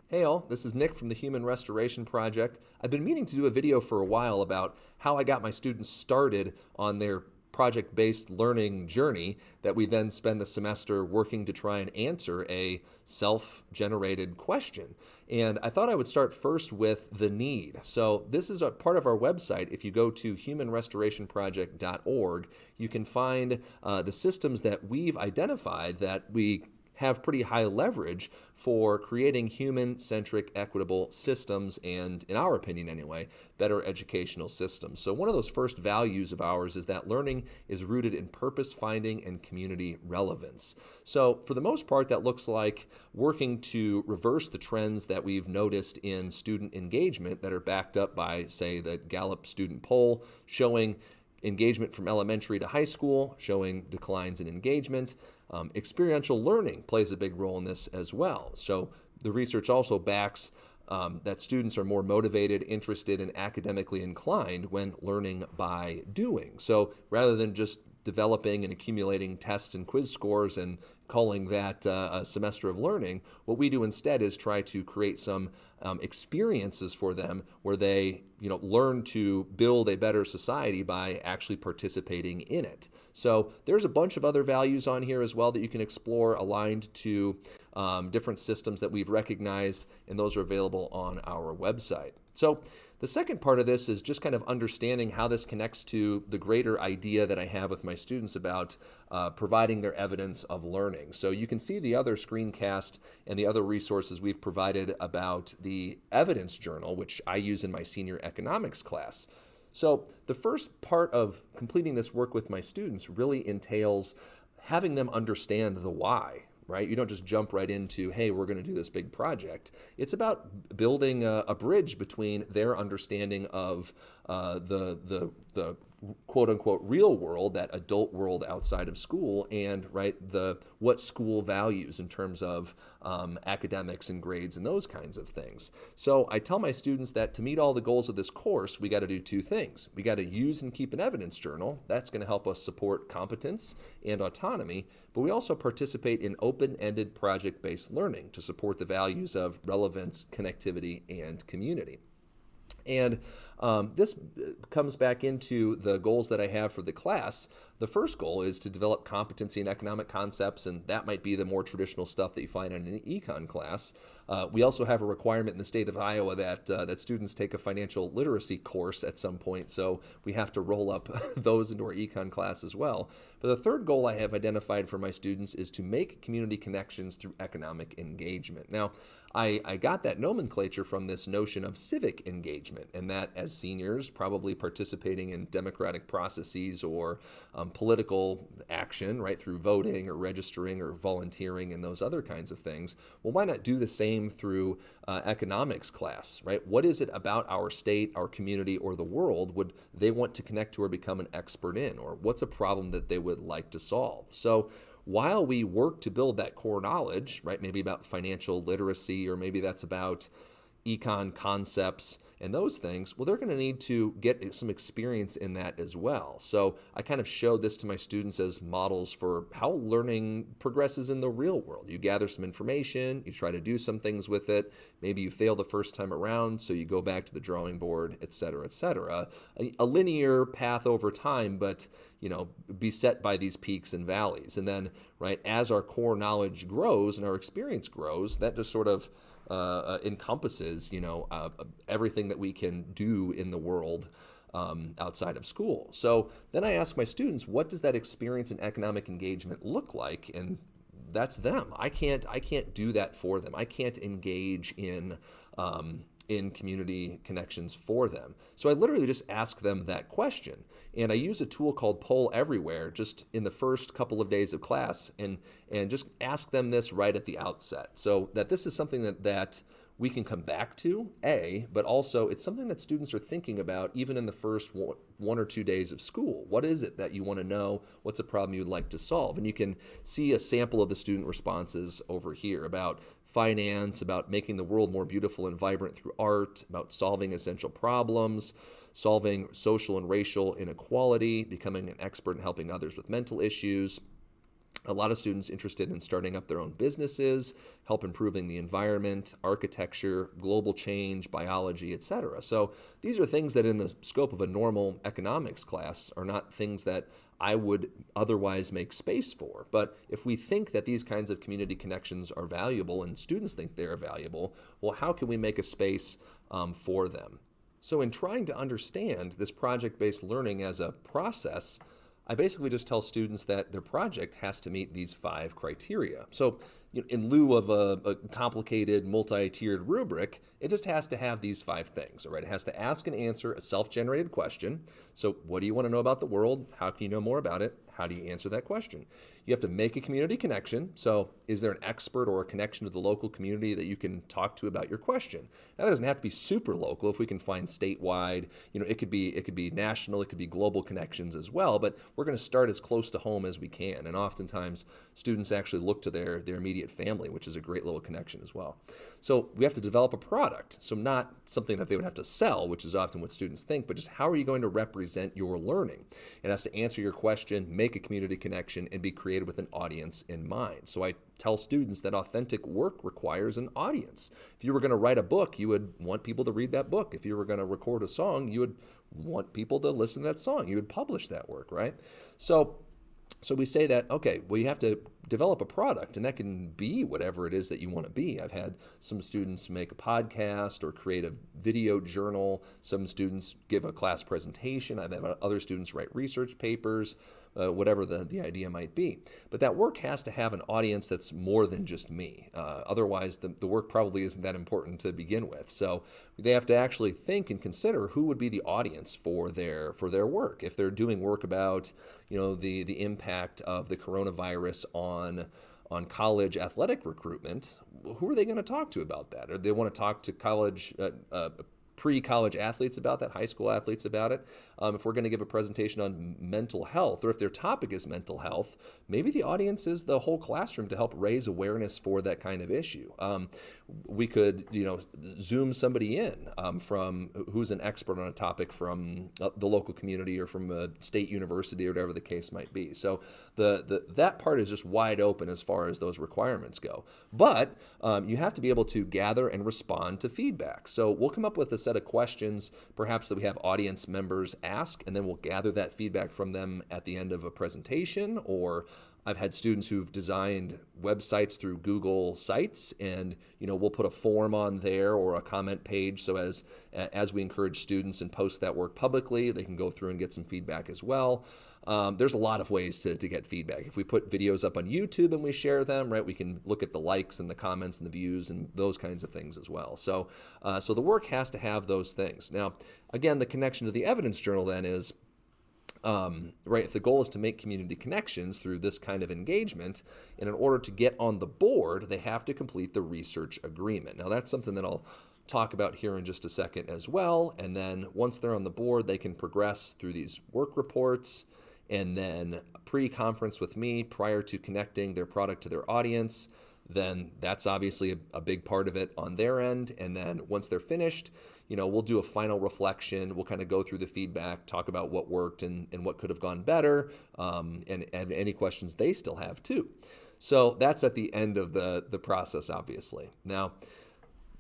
Hey all, this is Nick from the Human Restoration Project. I've been meaning to do a video for a while about how I got my students started on their project-based learning journey that we then spend the semester working to try and answer a self-generated question. And I thought I would start first with the need. So this is a part of our website. If you go to humanrestorationproject.org, you can find the systems that we've identified that we have pretty high leverage for creating human-centric, equitable systems and, in our opinion anyway, better educational systems. So one of those first values of ours is that learning is rooted in purpose finding and community relevance. So for the most part, that looks like working to reverse the trends that we've noticed in student engagement that are backed up by, say, the Gallup student poll showing engagement from elementary to high school, showing declines in engagement. Experiential learning plays a big role in this as well. So the research also backs that students are more motivated, interested, and academically inclined when learning by doing. So rather than just developing and accumulating tests and quiz scores and calling that a semester of learning, what we do instead is try to create some experiences for them where they learn to build a better society by actually participating in it. So there's a bunch of other values on here as well that you can explore aligned to different systems that we've recognized, and those are available on our website. So the second part of this is just kind of understanding how this connects to the greater idea that I have with my students about providing their evidence of learning. So you can see the other screencast and the other resources we've provided about the evidence journal, which I use in my senior economics class. So the first part of completing this work with my students really entails having them understand the why. Right? You don't just jump right into, hey, we're going to do this big project. It's about building a bridge between their understanding of the quote unquote real world, that adult world outside of school, and what school values in terms of academics and grades and those kinds of things. So I tell my students that to meet all the goals of this course, we got to do two things. We got to use and keep an evidence journal. That's going to help us support competence and autonomy, but we also participate in open-ended project-based learning to support the values of relevance, connectivity, and community. And this comes back into the goals that I have for the class. The first goal is to develop competency in economic concepts, and that might be the more traditional stuff that you find in an econ class. We also have a requirement in the state of Iowa that students take a financial literacy course at some point, so we have to roll up those into our econ class as well. But the third goal I have identified for my students is to make community connections through economic engagement. Now, I got that nomenclature from this notion of civic engagement, and that as seniors, probably participating in democratic processes or political action, right, through voting or registering or volunteering and those other kinds of things. Well, why not do the same through economics class, right? What is it about our state, our community, or the world would they want to connect to or become an expert in, or what's a problem that they would like to solve? So while we work to build that core knowledge, right, maybe about financial literacy, or maybe that's about econ concepts and those things, well, they're going to need to get some experience in that as well. So I kind of show this to my students as models for how learning progresses in the real world. You gather some information, you try to do some things with it, maybe you fail the first time around, so you go back to the drawing board, et cetera, et cetera. A linear path over time, but beset by these peaks and valleys. And then, right, as our core knowledge grows and our experience grows, that just sort of encompasses, everything that we can do in the world outside of school. So then I ask my students, what does that experience in economic engagement look like? And that's them. I can't do that for them. I can't engage in community connections for them. So I literally just ask them that question. And I use a tool called Poll Everywhere just in the first couple of days of class and just ask them this right at the outset. So that this is something that we can come back to, but also it's something that students are thinking about even in the first 1 or 2 days of school. What is it that you want to know? What's a problem you'd like to solve? And you can see a sample of the student responses over here about finance, about making the world more beautiful and vibrant through art, about solving essential problems, solving social and racial inequality, becoming an expert in helping others with mental issues, A lot of students interested in starting up their own businesses, help improving the environment, architecture, global change, biology, etc. So these are things that in the scope of a normal economics class are not things that I would otherwise make space for. But if we think that these kinds of community connections are valuable and students think they are valuable, well, how can we make a space for them? So in trying to understand this project-based learning as a process, I basically just tell students that their project has to meet these 5 criteria. So in lieu of a complicated multi-tiered rubric, it just has to have these 5 things, all right? It has to ask and answer a self-generated question. So what do you want to know about the world? How can you know more about it? How do you answer that question? You have to make a community connection. So is there an expert or a connection to the local community that you can talk to about your question? Now, that doesn't have to be super local. If we can find statewide, it could be national, it could be global connections as well, but we're going to start as close to home as we can. And oftentimes students actually look to their immediate family, which is a great little connection as well. So we have to develop a product. So not something that they would have to sell, which is often what students think, but just how are you going to represent your learning? It has to answer your question, make a community connection, and be created with an audience in mind. So I tell students that authentic work requires an audience. If you were going to write a book, you would want people to read that book. If you were going to record a song, you would want people to listen to that song. You would publish that work, right? So we say that, okay, well, you have to develop a product, and that can be whatever it is that you want to be. I've had some students make a podcast or create a video journal. Some students give a class presentation. I've had other students write research papers, whatever the idea might be. But that work has to have an audience that's more than just me. Otherwise, the work probably isn't that important to begin with. So they have to actually think and consider who would be the audience for their work. If they're doing work about the impact of the coronavirus on college athletic recruitment, who are they going to talk to about that? Or they want to talk to college pre-college athletes about that, high school athletes about it. If we're going to give a presentation on mental health, or if their topic is mental health, maybe the audience is the whole classroom to help raise awareness for that kind of issue. We could, Zoom somebody in from who's an expert on a topic from the local community or from a state university or whatever the case might be. So that part is just wide open as far as those requirements go. But you have to be able to gather and respond to feedback. So we'll come up with a set of questions, perhaps that we have audience members ask, and then we'll gather that feedback from them at the end of a presentation. Or I've had students who've designed websites through Google Sites, and we'll put a form on there or a comment page, so as we encourage students and post that work publicly, they can go through and get some feedback as well. There's a lot of ways to get feedback. If we put videos up on YouTube and we share them, right, we can look at the likes and the comments and the views and those kinds of things as well. So the work has to have those things. Now, again, the connection to the evidence journal then is, right, if the goal is to make community connections through this kind of engagement, and in order to get on the board, they have to complete the research agreement. Now, that's something that I'll talk about here in just a second as well. And then once they're on the board, they can progress through these work reports, and then pre-conference with me prior to connecting their product to their audience. Then that's obviously a big part of it on their end. And then once they're finished, we'll do a final reflection. We'll kind of go through the feedback, talk about what worked and what could have gone better, and any questions they still have too. So that's at the end of the process, obviously. Now,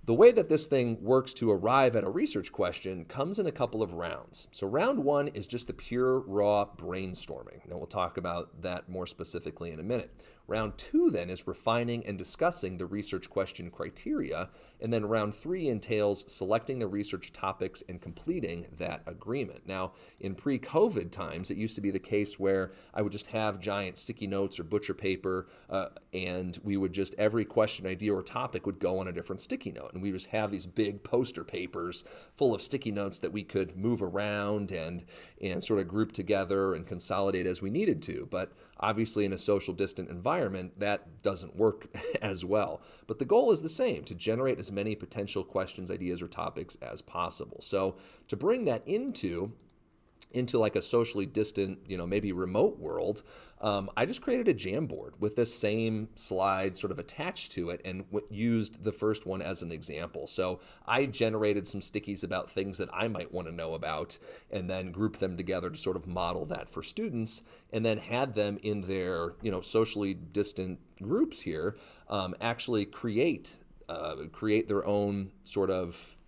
the way that this thing works to arrive at a research question comes in a couple of rounds. So round 1 is just the pure, raw brainstorming. Now we'll talk about that more specifically in a minute. Round 2 then is refining and discussing the research question criteria, and then round 3 entails selecting the research topics and completing that agreement. Now, in pre-COVID times, it used to be the case where I would just have giant sticky notes or butcher paper, and we would just, every question, idea, or topic would go on a different sticky note, and we just have these big poster papers full of sticky notes that we could move around and sort of group together and consolidate as we needed to. But obviously, in a social distant environment, that doesn't work as well. But the goal is the same, to generate as many potential questions, ideas, or topics as possible. So to bring that into into like a socially distant, maybe remote world, I just created a Jamboard with this same slide sort of attached to it and used the first one as an example. So I generated some stickies about things that I might want to know about and then grouped them together to sort of model that for students, and then had them in their, socially distant groups here actually create their own sort of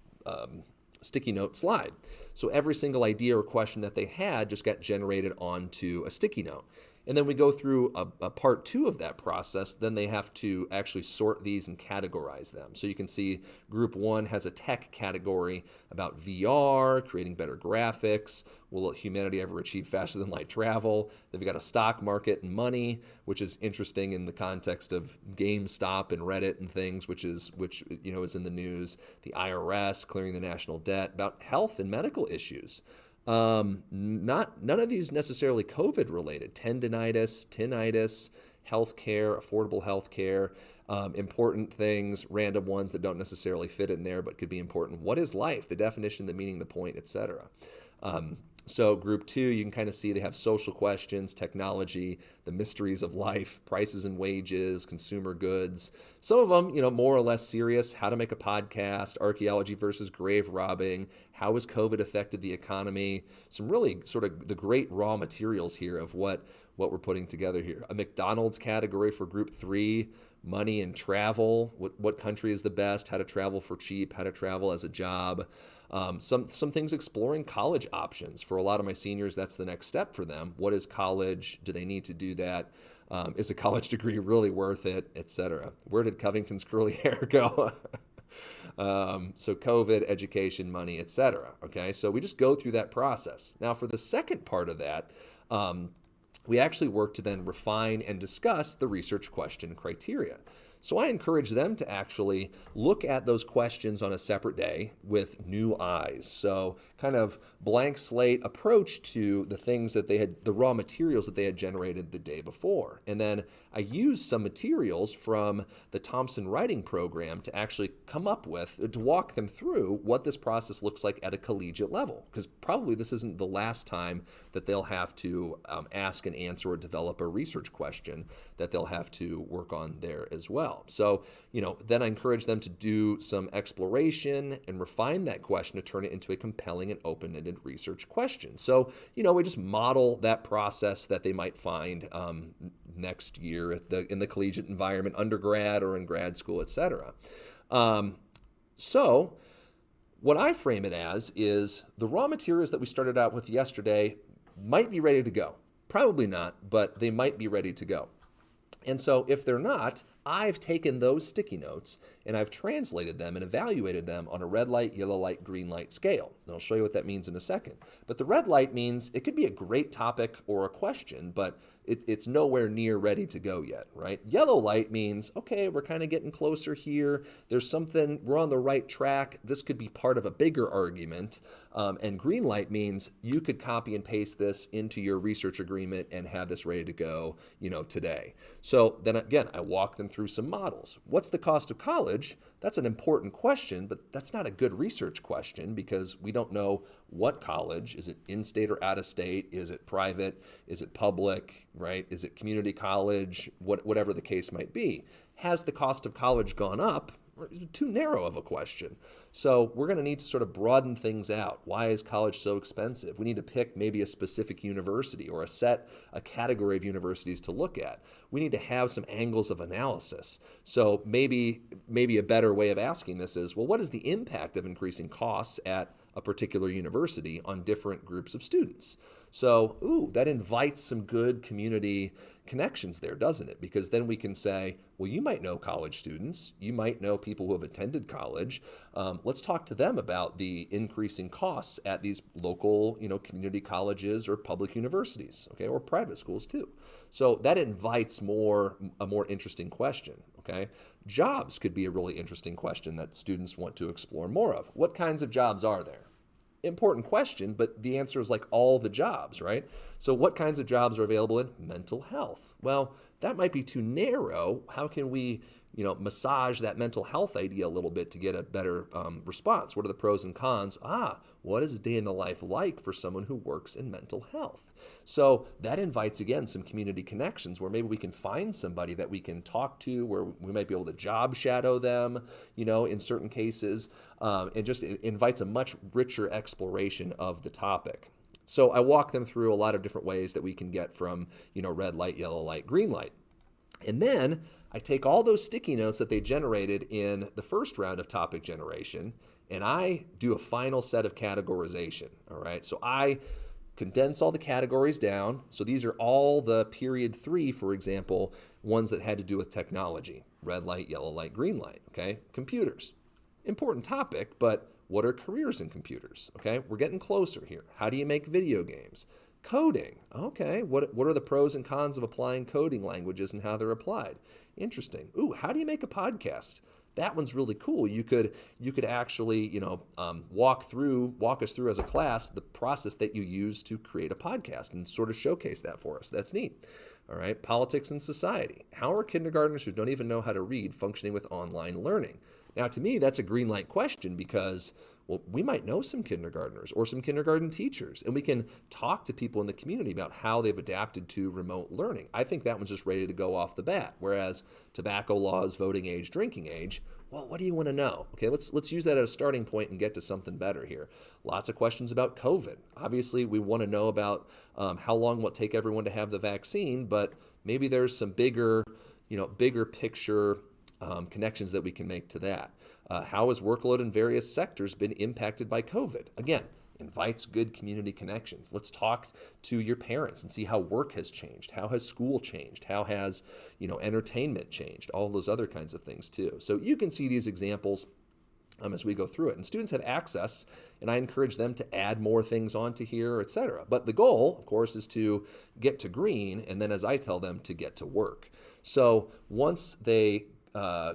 sticky note slide. So every single idea or question that they had just got generated onto a sticky note. And then we go through a part 2 of that process. Then they have to actually sort these and categorize them. So you can see group 1 has a tech category about VR, creating better graphics. Will humanity ever achieve faster than light travel? They've got a stock market and money, which is interesting in the context of GameStop and Reddit and things, which is in the news. The IRS clearing the national debt, about health and medical issues. None of these necessarily COVID related. Tendinitis, tinnitus, healthcare, affordable healthcare, important things, random ones that don't necessarily fit in there but could be important. What is life? The definition, the meaning, the point, etc. So group 2, you can kind of see they have social questions, technology, the mysteries of life, prices and wages, consumer goods. Some of them, more or less serious, how to make a podcast, archaeology versus grave robbing, how has COVID affected the economy, some really sort of the great raw materials here of what we're putting together here. A McDonald's category for group 3, money and travel, what country is the best, how to travel for cheap, how to travel as a job. Some things exploring college options. For a lot of my seniors, that's the next step for them. What is college? Do they need to do that? Is a college degree really worth it, etc.? Where did Covington's curly hair go? So COVID, education, money, etc. Okay, so we just go through that process. Now for the second part of that, we actually work to then refine and discuss the research question criteria. So I encourage them to actually look at those questions on a separate day with new eyes. So kind of blank slate approach to the things that they had, the raw materials that they had generated the day before. And then I used some materials from the Thompson writing program to actually come up with, to walk them through what this process looks like at a collegiate level. Because probably this isn't the last time that they'll have to ask and answer or develop a research question that they'll have to work on there as well. So, then I encourage them to do some exploration and refine that question to turn it into a compelling and open-ended research question. So, we just model that process that they might find next year in the collegiate environment, undergrad or in grad school, etc. So what I frame it as is the raw materials that we started out with yesterday might be ready to go. Probably not, but they might be ready to go. And so if they're not, I've taken those sticky notes and I've translated them and evaluated them on a red light, yellow light, green light scale. And I'll show you what that means in a second. But the red light means it could be a great topic or a question, but it's nowhere near ready to go yet, right? Yellow light means, okay, we're kind of getting closer here. There's something, we're on the right track. This could be part of a bigger argument. And green light means you could copy and paste this into your research agreement and have this ready to go, today. So then again, I walk them through some models. What's the cost of college? That's an important question, but that's not a good research question because we don't know what college. Is it in-state or out-of-state? Is it private? Is it public, right? Is it community college? Whatever the case might be. Has the cost of college gone up? Too narrow of a question. So we're going to need to sort of broaden things out. Why is college so expensive? We need to pick maybe a specific university or a category of universities to look at. We need to have some angles of analysis. So maybe a better way of asking this is, well, what is the impact of increasing costs at a particular university on different groups of students? So, that invites some good community connections there, doesn't it? Because then we can say, well, you might know college students. You might know people who have attended college. Let's talk to them about the increasing costs at these local, community colleges or public universities, okay, or private schools too. So that invites a more interesting question, okay? Jobs could be a really interesting question that students want to explore more of. What kinds of jobs are there? Important question, but the answer is like all the jobs, right? So what kinds of jobs are available in mental health? Well, that might be too narrow. How can we massage that mental health idea a little bit to get a better response? What are the pros and cons? What is a day in the life like for someone who works in mental health? So that invites, again, some community connections where maybe we can find somebody that we can talk to, where we might be able to job shadow them, in certain cases, and just invites a much richer exploration of the topic. So I walk them through a lot of different ways that we can get from, red light, yellow light, green light. And then I take all those sticky notes that they generated in the first round of topic generation, and I do a final set of categorization, all right? So I condense all the categories down. So these are all the period 3, for example, ones that had to do with technology. Red light, yellow light, green light, okay? Computers. Important topic, but what are careers in computers, okay? We're getting closer here. How do you make video games? Coding, okay. What are the pros and cons of applying coding languages and how they're applied? Interesting. How do you make a podcast? That one's really cool. You could actually, walk us through as a class the process that you use to create a podcast and sort of showcase that for us. That's neat. All right. Politics and society. How are kindergartners who don't even know how to read functioning with online learning? Now, to me, that's a green light question because, we might know some kindergartners or some kindergarten teachers, and we can talk to people in the community about how they've adapted to remote learning. I think that one's just ready to go off the bat, whereas tobacco laws, voting age, drinking age, what do you want to know? Okay, let's use that as a starting point and get to something better here. Lots of questions about COVID. Obviously, we want to know about how long will it take everyone to have the vaccine, but maybe there's some bigger picture connections that we can make to that. How has workload in various sectors been impacted by COVID? Again, invites good community connections. Let's talk to your parents and see how work has changed. How has school changed? How has, entertainment changed? All those other kinds of things too. So you can see these examples as we go through it. And students have access, and I encourage them to add more things onto here, et cetera. But the goal, of course, is to get to green, and then as I tell them, to get to work. So once they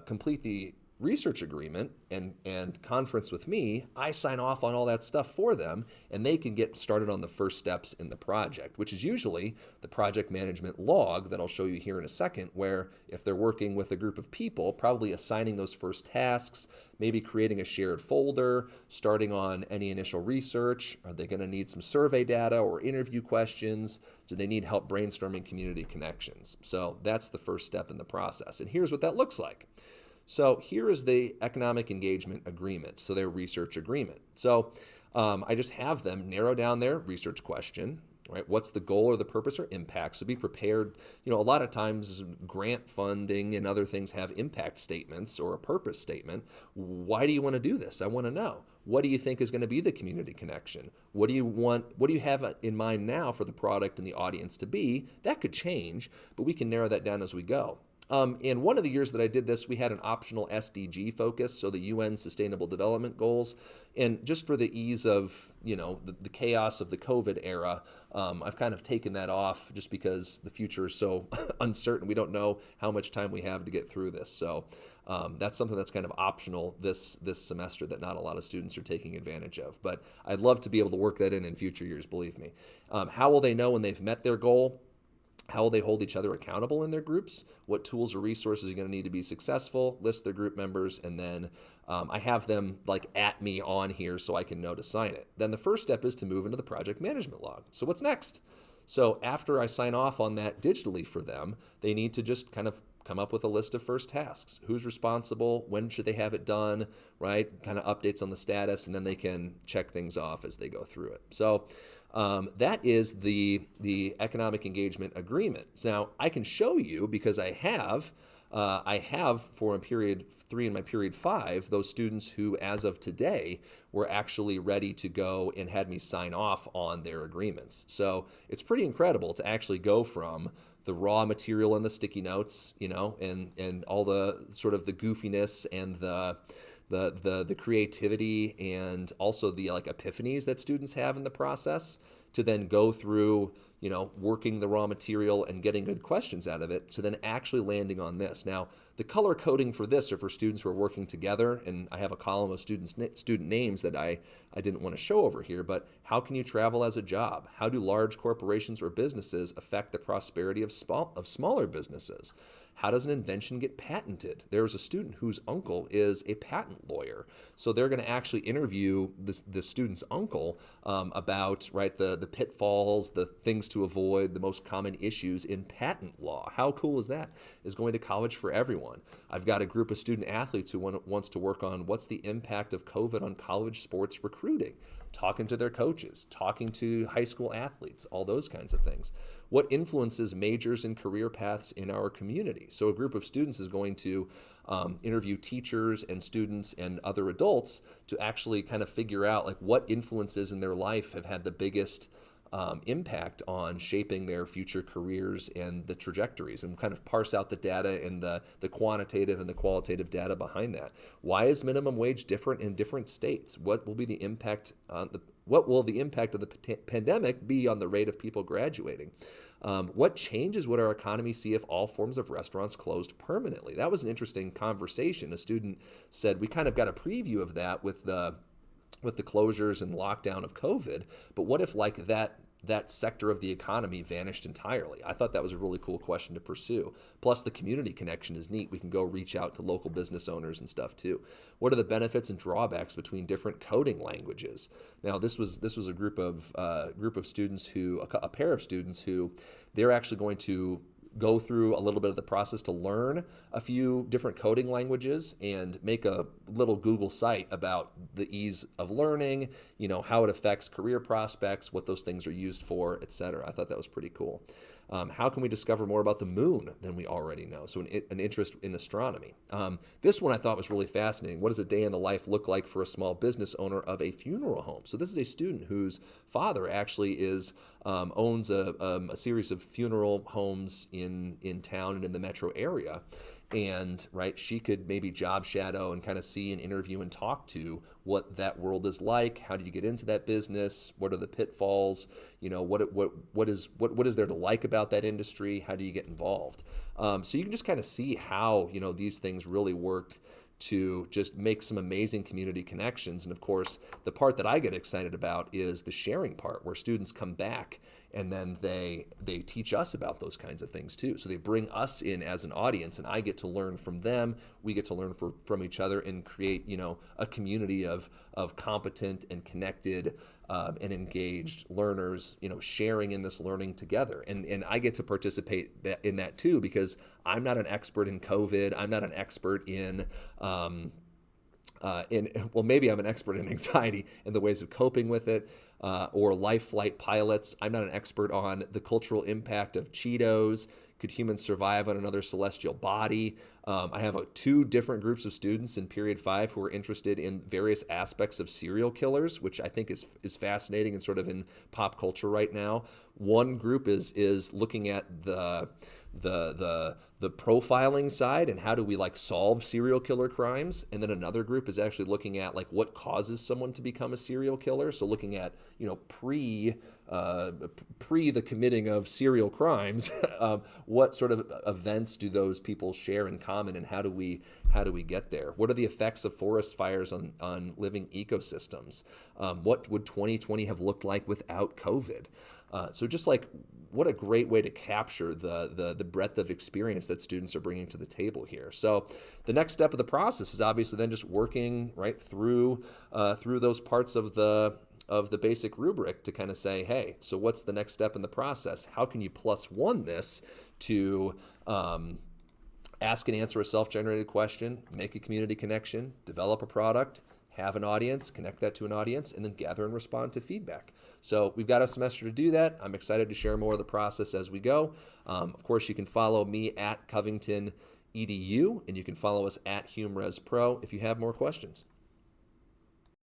complete the research agreement and conference with me, I sign off on all that stuff for them, and they can get started on the first steps in the project, which is usually the project management log that I'll show you here in a second, where if they're working with a group of people, probably assigning those first tasks, maybe creating a shared folder, starting on any initial research. Are they going to need some survey data or interview questions? Do they need help brainstorming community connections? So that's the first step in the process. And here's what that looks like. So here is the economic engagement agreement, so their research agreement. So I just have them narrow down their research question, right? What's the goal or the purpose or impact? So be prepared. A lot of times grant funding and other things have impact statements or a purpose statement. Why do you want to do this? I want to know. What do you think is going to be the community connection? What do you want? What do you have in mind now for the product and the audience to be? That could change, but we can narrow that down as we go. In one of the years that I did this, we had an optional SDG focus, so the UN Sustainable Development Goals. And just for the ease of, the chaos of the COVID era, I've kind of taken that off just because the future is so uncertain. We don't know how much time we have to get through this. So that's something that's kind of optional this semester that not a lot of students are taking advantage of. But I'd love to be able to work that in future years, believe me. How will they know when they've met their goal? How will they hold each other accountable in their groups? What tools or resources are going to need to be successful? List their group members, and then I have them at me on here so I can know to sign it. Then the first step is to move into the project management log. So what's next? So after I sign off on that digitally for them, they need to just kind of come up with a list of first tasks. Who's responsible? When should they have it done? Right? Kind of updates on the status, and then they can check things off as they go through it. So that is the economic engagement agreement. Now, I can show you because I have for period 3 and my period 5, those students who, as of today, were actually ready to go and had me sign off on their agreements. So it's pretty incredible to actually go from the raw material and the sticky notes, and all the sort of the goofiness and the creativity and also the epiphanies that students have in the process, to then go through working the raw material and getting good questions out of it, to then actually landing on this. Now, the color coding for this are for students who are working together, and I have a column of student names that I didn't want to show over here, but how can you travel as a job? How do large corporations or businesses affect the prosperity of smaller businesses? How does an invention get patented? There's a student whose uncle is a patent lawyer. So they're going to actually interview the student's uncle about the pitfalls, the things to avoid, the most common issues in patent law. How cool is that? Is going to college for everyone. I've got a group of student athletes who wants to work on what's the impact of COVID on college sports recruiting, talking to their coaches, talking to high school athletes, all those kinds of things. What influences majors and career paths in our community? So a group of students is going to interview teachers and students and other adults to actually kind of figure out what influences in their life have had the biggest impact on shaping their future careers and the trajectories, and kind of parse out the data and the quantitative and the qualitative data behind that. Why is minimum wage different in different states? What will be the impact on what will the impact of the pandemic be on the rate of people graduating? What changes would our economy see if all forms of restaurants closed permanently? That was an interesting conversation. A student said we kind of got a preview of that with the closures and lockdown of COVID, but what if that sector of the economy vanished entirely? I thought that was a really cool question to pursue. Plus, the community connection is neat. We can go reach out to local business owners and stuff too. What are the benefits and drawbacks between different coding languages? Now, this was a group of students a pair of students who they're actually going to go through a little bit of the process to learn a few different coding languages and make a little Google site about the ease of learning, how it affects career prospects, what those things are used for, et cetera. I thought that was pretty cool. How can we discover more about the moon than we already know? So an interest in astronomy. This one I thought was really fascinating. What does a day in the life look like for a small business owner of a funeral home? So this is a student whose father actually owns a series of funeral homes in town and in the metro area. And she could maybe job shadow and kind of see and interview and talk to what that world is like. How do you get into that business? What are the pitfalls? What is there to like about that industry? How do you get involved? So you can just kind of see how these things really worked to just make some amazing community connections. And of course, the part that I get excited about is the sharing part, where students come back and then they teach us about those kinds of things too. So they bring us in as an audience, and I get to learn from them. We get to learn from each other and create, a community of competent and connected and engaged learners, sharing in this learning together. And I get to participate in that too, because I'm not an expert in COVID. I'm not an expert in maybe I'm an expert in anxiety and the ways of coping with it, or life flight pilots. I'm not an expert on the cultural impact of Cheetos. Could humans survive on another celestial body? I have two different groups of students in period 5 who are interested in various aspects of serial killers, which I think is fascinating and sort of in pop culture right now. One group is looking at the profiling side and how do we solve serial killer crimes, and then another group is actually looking at what causes someone to become a serial killer. So looking at pre the committing of serial crimes, what sort of events do those people share in common, and how do we get there? What are the effects of forest fires on living ecosystems? What would 2020 have looked like without COVID? So just what a great way to capture the breadth of experience that students are bringing to the table here. So the next step of the process is obviously then just working right through those parts of the basic rubric to kind of say, hey, so what's the next step in the process? How can you +1 this to ask and answer a self-generated question, make a community connection, develop a product, have an audience, connect that to an audience, and then gather and respond to feedback. So we've got a semester to do that. I'm excited to share more of the process as we go. Of course, you can follow me at Covington EDU, and you can follow us at HumResPro if you have more questions.